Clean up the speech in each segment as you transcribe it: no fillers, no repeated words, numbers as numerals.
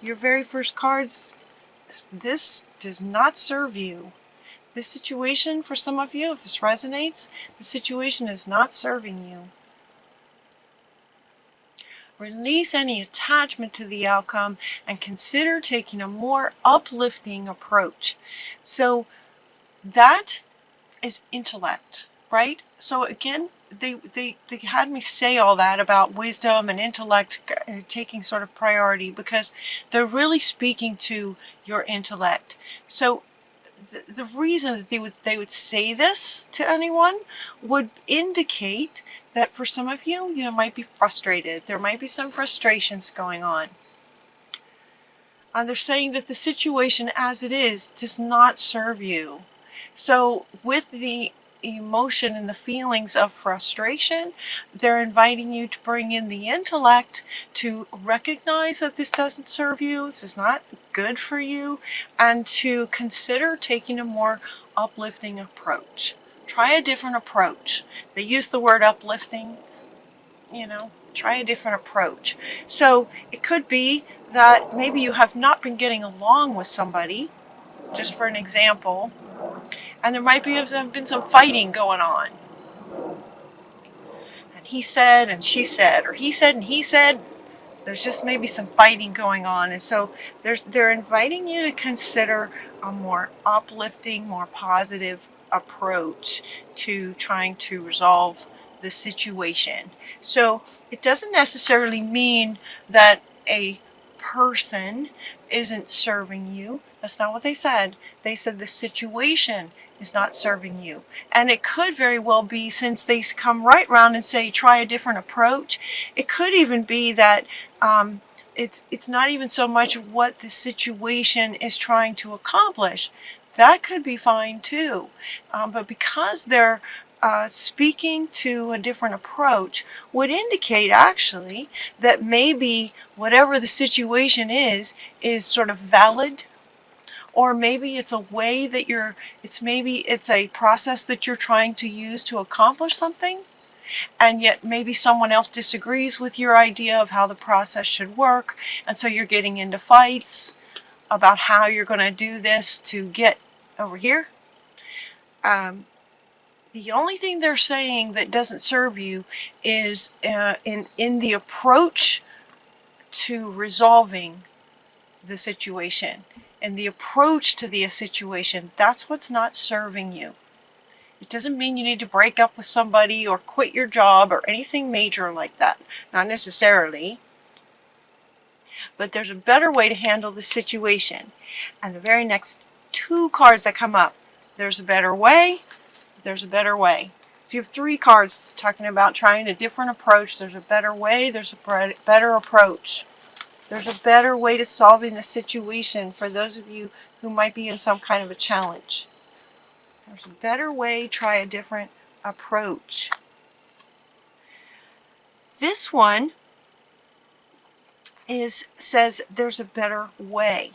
your very first cards, this does not serve you. This situation, for some of you, if this resonates, the situation is not serving you. Release any attachment to the outcome and consider taking a more uplifting approach. So that is intellect, right? So again, they had me say all that about wisdom and intellect taking sort of priority because they're really speaking to your intellect. So the reason that they would say this to anyone would indicate that for some of you, you might be frustrated. There might be some frustrations going on. And they're saying that the situation as it is does not serve you. So with the emotion and the feelings of frustration, they're inviting you to bring in the intellect to recognize that this doesn't serve you, this is not good for you, and to consider taking a more uplifting approach. Try a different approach. They use the word uplifting, try a different approach. So it could be that maybe you have not been getting along with somebody, just for an example, and there might be have been some fighting going on. And he said and she said, or he said and he said. There's just maybe some fighting going on. And so they're inviting you to consider a more uplifting, more positive approach to trying to resolve the situation. So it doesn't necessarily mean that a person isn't serving you. That's not what they said. They said the situation is not serving you. And it could very well be, since they come right round and say try a different approach, it could even be that it's not even so much what the situation is trying to accomplish. That could be fine too. But because they're speaking to a different approach would indicate actually that maybe whatever the situation is sort of valid, or maybe it's a way that it's a process that you're trying to use to accomplish something, and yet maybe someone else disagrees with your idea of how the process should work, and so you're getting into fights about how you're going to do this to get over here. The only thing they're saying that doesn't serve you is in the approach to resolving the situation. And the approach to the situation, that's what's not serving you. It doesn't mean you need to break up with somebody or quit your job or anything major like that. Not necessarily. But there's a better way to handle the situation. And the very next two cards that come up, there's a better way, there's a better way. So you have three cards talking about trying a different approach. There's a better way, there's a better approach. There's a better way to solving the situation for those of you who might be in some kind of a challenge. There's a better way, try a different approach. This one says there's a better way.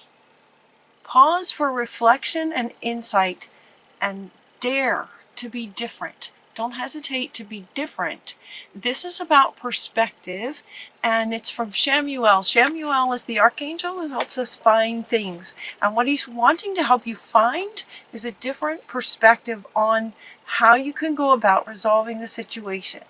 Pause for reflection and insight and dare to be different. Don't hesitate to be different. This is about perspective, and it's from Shamuel. Shamuel is the archangel who helps us find things. And what he's wanting to help you find is a different perspective on how you can go about resolving the situation.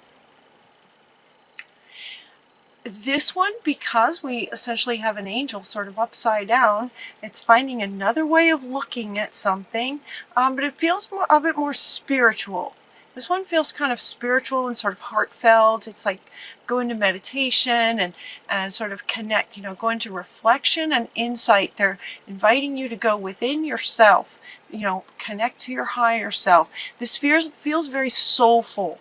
This one, because we essentially have an angel sort of upside down, it's finding another way of looking at something, but it feels a bit more spiritual. This one feels kind of spiritual and sort of heartfelt. It's like go into meditation and sort of connect, go into reflection and insight. They're inviting you to go within yourself, connect to your higher self. This feels very soulful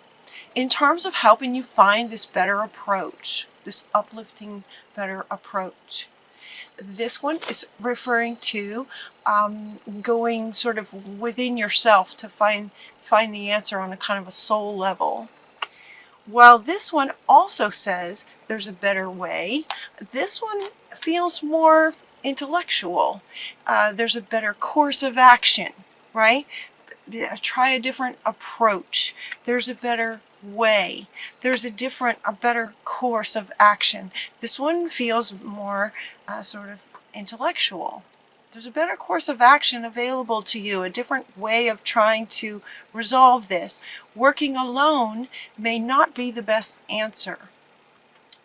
in terms of helping you find this better approach, this uplifting, better approach. This one is referring to going sort of within yourself to find the answer on a kind of a soul level. While this one also says there's a better way, this one feels more intellectual. There's a better course of action, right? Try a different approach. There's a better way. There's a better course of action. This one feels more sort of intellectual. There's a better course of action available to you, a different way of trying to resolve this. Working alone may not be the best answer.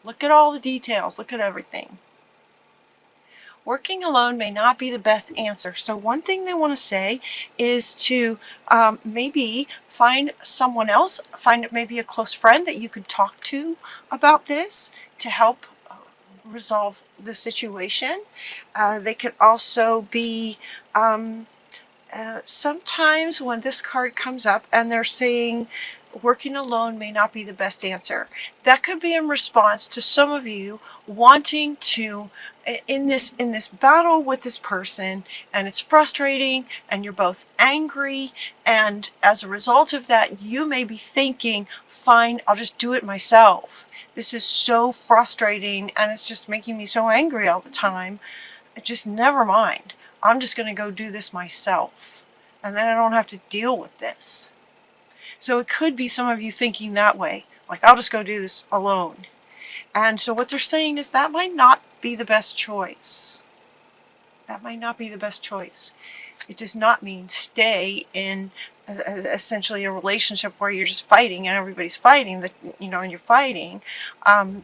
Look at all the details, look at everything. Working alone may not be the best answer. So one thing they want to say is to maybe find someone else, find maybe a close friend that you could talk to about this to help resolve the situation. They could also be sometimes when this card comes up and they're saying working alone may not be the best answer, that could be in response to some of you wanting to in this battle with this person, and it's frustrating and you're both angry, and as a result of that you may be thinking, fine, I'll just do it myself. This is so frustrating and it's just making me so angry all the time. Just never mind. I'm just going to go do this myself, and then I don't have to deal with this. So it could be some of you thinking that way, like I'll just go do this alone. And so what they're saying is that might not be the best choice. That might not be the best choice. It does not mean stay in essentially a relationship where you're just fighting and everybody's fighting, and you're fighting.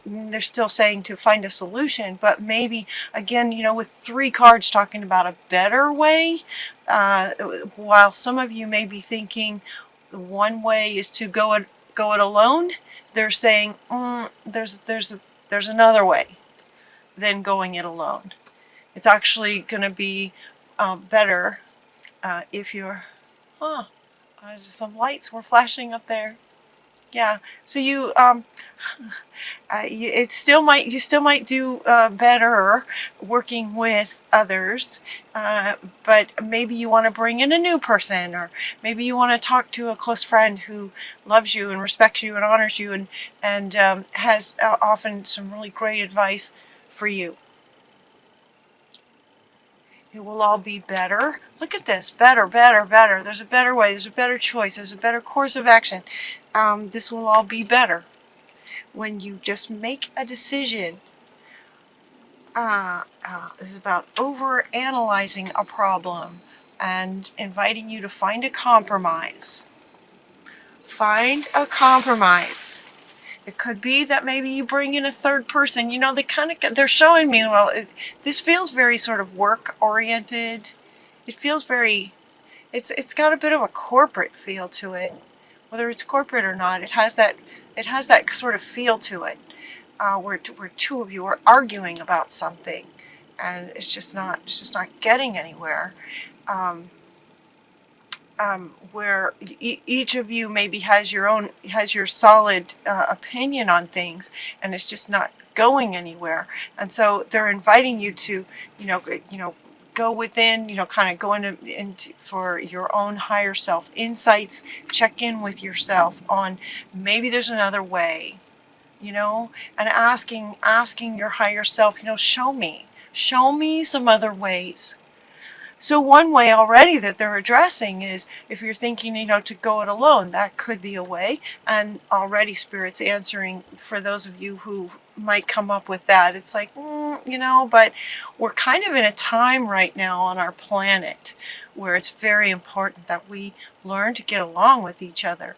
They're still saying to find a solution, but maybe again, with 3 cards talking about a better way, while some of you may be thinking the one way is to go it alone, they're saying there's another way than going it alone. It's actually going to be better if you're some lights were flashing up there. Yeah, so you you still might do better working with others, but maybe you want to bring in a new person, or maybe you want to talk to a close friend who loves you and respects you and honors you, and has often some really great advice for you. It will all be better. Look at this. Better, better, better. There's a better way. There's a better choice. There's a better course of action. This will all be better when you just make a decision. This is about over-analyzing a problem and inviting you to find a compromise. Find a compromise. It could be that maybe you bring in a third person. They're showing me, this feels very sort of work-oriented. It feels very, it's got a bit of a corporate feel to it. Whether it's corporate or not, it has that sort of feel to it, where 2 of you are arguing about something, and it's just not getting anywhere. Where each of you maybe has your solid opinion on things, and it's just not going anywhere. And so they're inviting you to, go within, kind of go into for your own higher self insights. Check in with yourself on maybe there's another way, and asking your higher self, show me some other ways. So one way already that they're addressing is if you're thinking, to go it alone, that could be a way. And already Spirit's answering for those of you who might come up with that. It's like, but we're kind of in a time right now on our planet where it's very important that we learn to get along with each other.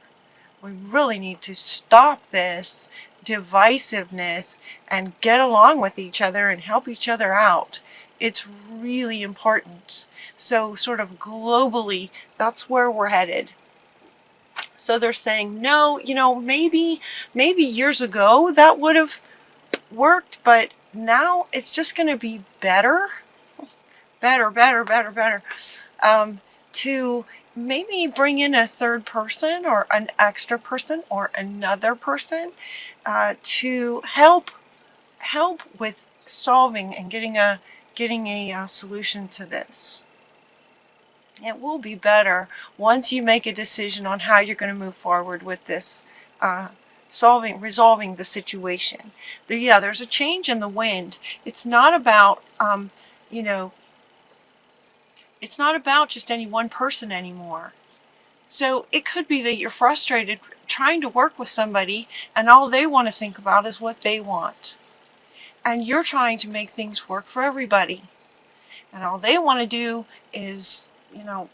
We really need to stop this divisiveness and get along with each other and help each other out. It's really important. So sort of globally, that's where we're headed. So they're saying, no, maybe years ago that would have worked, but now it's just going to be better, to maybe bring in a third person or an extra person or another person to help with solving and getting a solution to this. It will be better once you make a decision on how you're going to move forward with this, resolving the situation. There's a change in the wind. It's not about, it's not about just any one person anymore. So it could be that you're frustrated trying to work with somebody and all they want to think about is what they want. And you're trying to make things work for everybody. and all they want to do is, you know,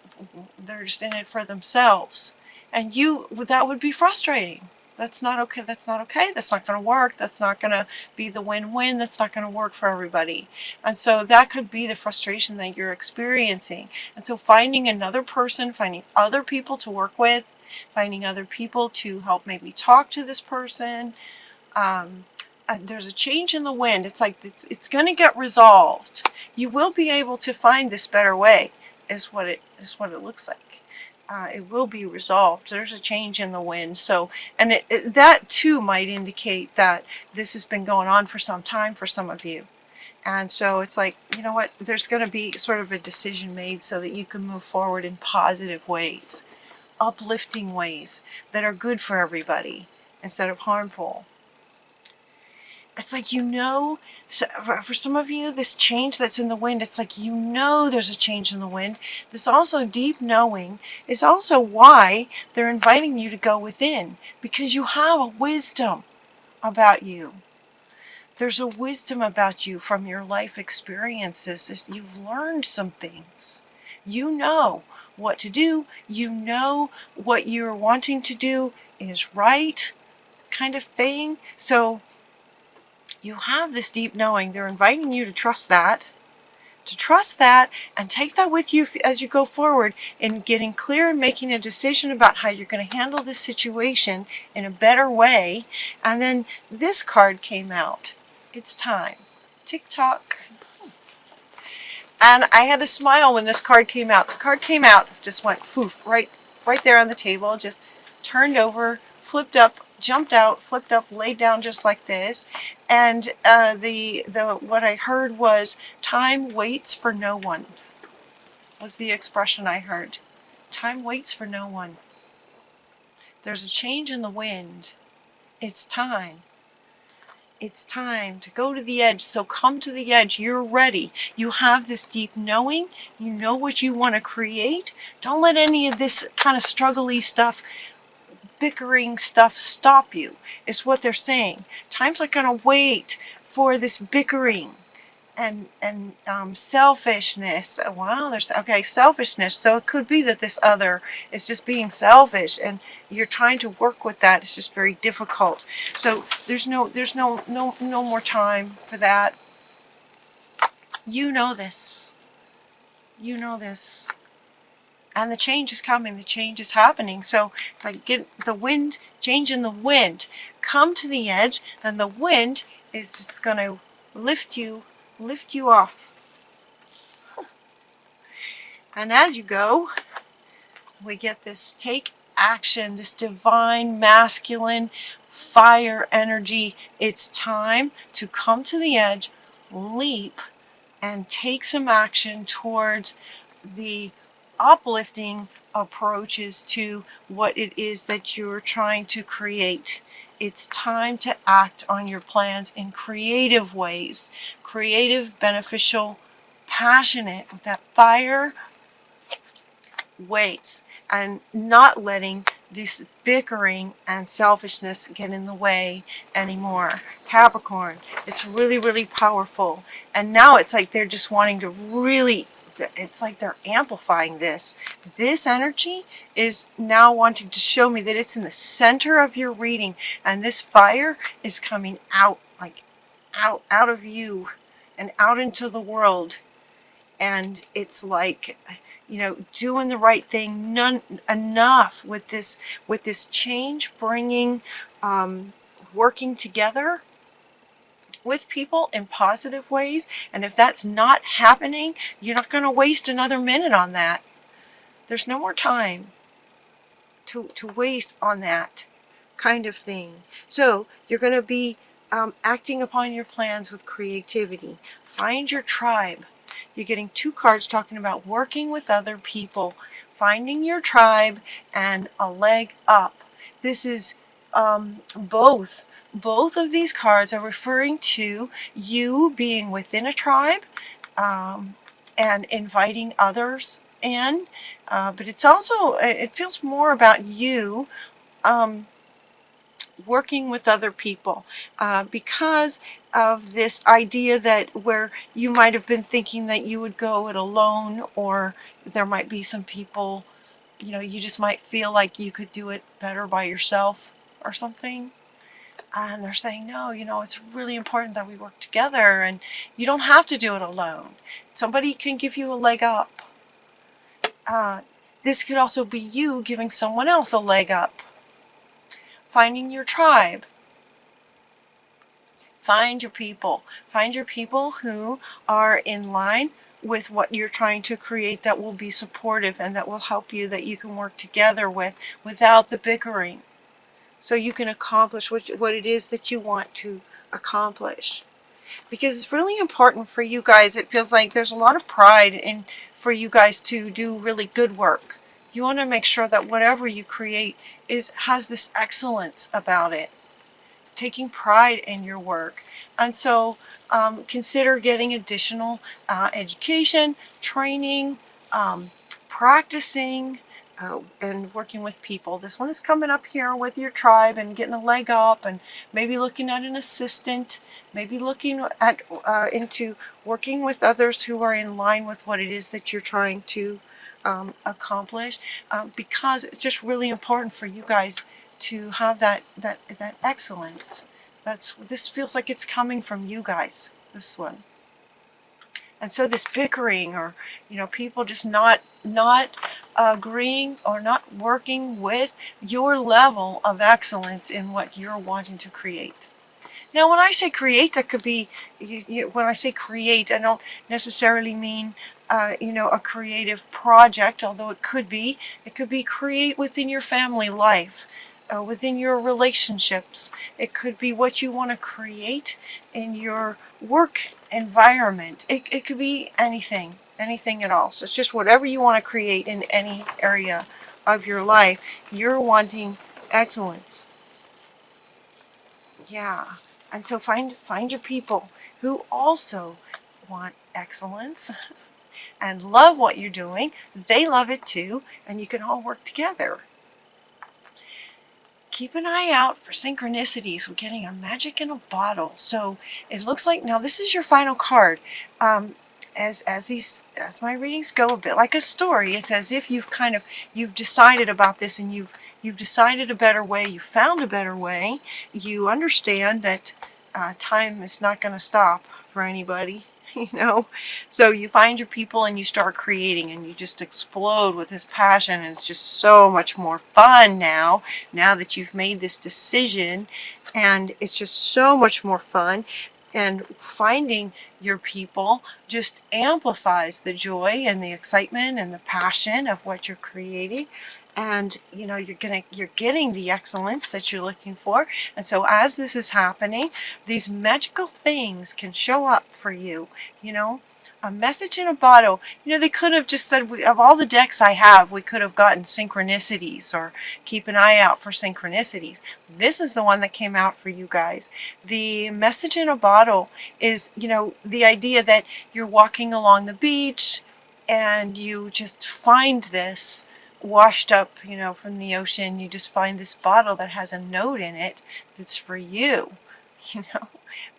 they're just in it for themselves. And that would be frustrating. That's not okay. That's not okay. That's not going to work. That's not going to be the win-win. That's not going to work for everybody. And so that could be the frustration that you're experiencing. And so finding another person, finding other people to work with, finding other people to help maybe talk to this person. There's a change in the wind. It's like it's going to get resolved. You will be able to find this better way, is what it looks like. It will be resolved. There's a change in the wind. So, and that too might indicate that this has been going on for some time for some of you. And so it's like, you know what, there's going to be sort of a decision made so that you can move forward in positive ways, uplifting ways that are good for everybody instead of harmful. It's like, you know, for some of you, this change that's in the wind, it's like, you know, there's a change in the wind. This also deep knowing is also why they're inviting you to go within, because you have a wisdom about you. There's a wisdom about you from your life experiences. You've learned some things. You know what to do. You know what you're wanting to do is right, kind of thing. So you have this deep knowing. They're inviting you to trust that, and take that with you as you go forward in getting clear and making a decision about how you're going to handle this situation in a better way. And then this card came out. It's time. Tick-tock. And I had a smile when this card came out. The card came out, just went poof, right there on the table, just turned over, flipped up, jumped out, flipped up, laid down just like this. And what I heard was, time waits for no one, was the expression I heard. Time waits for no one. There's a change in the wind. It's time. It's time to go to the edge. So come to the edge. You're ready. You have this deep knowing. You know what you want to create. Don't let any of this kind of struggly stuff, bickering stuff stop you, is what they're saying. Time's not going to wait for this bickering and selfishness. Wow, there's selfishness. So it could be that this other is just being selfish, and you're trying to work with that. It's just very difficult. So there's no more time for that. You know this. You know this. And the change is coming. The change is happening. So if I get the wind, change in the wind, come to the edge, and the wind is just going to lift you off. And as you go, we get this take action, this divine masculine fire energy. It's time to come to the edge, leap, and take some action towards the uplifting approaches to what it is that you're trying to create. It's time to act on your plans in creative ways, creative, beneficial, passionate, with that fire ways, and not letting this bickering and selfishness get in the way anymore. Capricorn, it's really, really powerful. And now it's like they're just wanting to really, it's like they're amplifying this. This energy is now wanting to show me that it's in the center of your reading, and this fire is coming out, like out of you and out into the world. And it's like, you know, doing the right thing, enough with this change, bringing, working together with people in positive ways. And if that's not happening, you're not going to waste another minute on that. There's no more time to waste on that kind of thing. So you're going to be acting upon your plans with creativity. Find your tribe. You're getting two cards talking about working with other people, finding your tribe, and a leg up. This is both of these cards are referring to you being within a tribe and inviting others in, but it's also, it feels more about you working with other people, because of this idea that where you might have been thinking that you would go it alone, or there might be some people, you just might feel like you could do it better by yourself or something. And they're saying, no, it's really important that we work together, and you don't have to do it alone. Somebody can give you a leg up. This could also be you giving someone else a leg up. Finding your tribe. Find your people. Find your people who are in line with what you're trying to create, that will be supportive and that will help you, that you can work together with without the bickering, so you can accomplish what it is that you want to accomplish. Because it's really important for you guys. It feels like there's a lot of pride in for you guys to do really good work. You want to make sure that whatever you create has this excellence about it, taking pride in your work. And so consider getting additional education, training, practicing, and working with people. This one is coming up here with your tribe and getting a leg up, and maybe looking at an assistant, maybe looking at into working with others who are in line with what it is that you're trying to accomplish, because it's just really important for you guys to have that excellence. This feels like it's coming from you guys, this one. And so this bickering, or people just not agreeing or not working with your level of excellence in what you're wanting to create. Now, when I say create, that could be, when I say create, I don't necessarily mean a creative project, although it could be create within your family life, within your relationships. It could be what you want to create in your work environment. It could be anything at all. So it's just whatever you want to create in any area of your life. You're wanting excellence. Yeah. And so find your people who also want excellence and love what you're doing. They love it too, and you can all work together. Keep an eye out for synchronicities. We're getting a magic in a bottle. So it looks like now this is your final card. As my readings go, a bit like a story. It's as if you've decided about this, and you've decided a better way. You found a better way. You understand that time is not going to stop for anybody. So you find your people and you start creating, and you just explode with this passion, and it's just so much more fun now that you've made this decision, and it's just so much more fun. And finding your people just amplifies the joy and the excitement and the passion of what you're creating. And you're getting the excellence that you're looking for. And so as this is happening, these magical things can show up for you. A message in a bottle. They could have just said, of all the decks I have, we could have gotten synchronicities, or keep an eye out for synchronicities. This is the one that came out for you guys. The message in a bottle is, the idea that you're walking along the beach and you just find this washed up, from the ocean. You just find this bottle that has a note in it that's for you.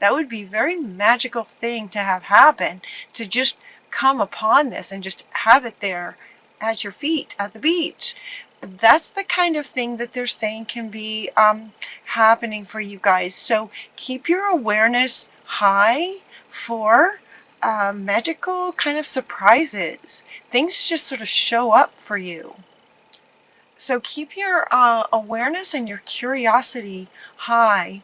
That would be a very magical thing to have happen, to just come upon this and just have it there at your feet at the beach. That's the kind of thing that they're saying can be happening for you guys. So keep your awareness high for magical kind of surprises. Things just sort of show up for you. So keep your awareness and your curiosity high.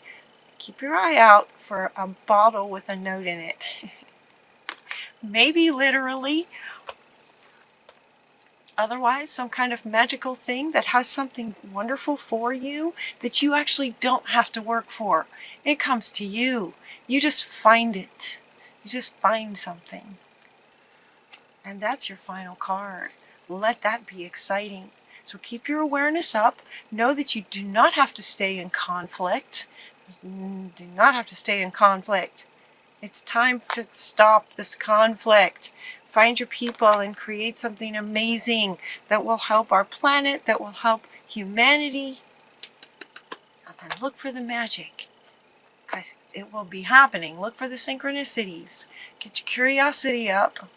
Keep your eye out for a bottle with a note in it. Maybe literally. Otherwise, some kind of magical thing that has something wonderful for you that you actually don't have to work for. It comes to you. You just find it. You just find something. And that's your final card. Let that be exciting. So keep your awareness up. Know that you do not have to stay in conflict. Do not have to stay in conflict. It's time to stop this conflict. Find your people and create something amazing that will help our planet, that will help humanity. And and look for the magic, because it will be happening. Look for the synchronicities. Get your curiosity up.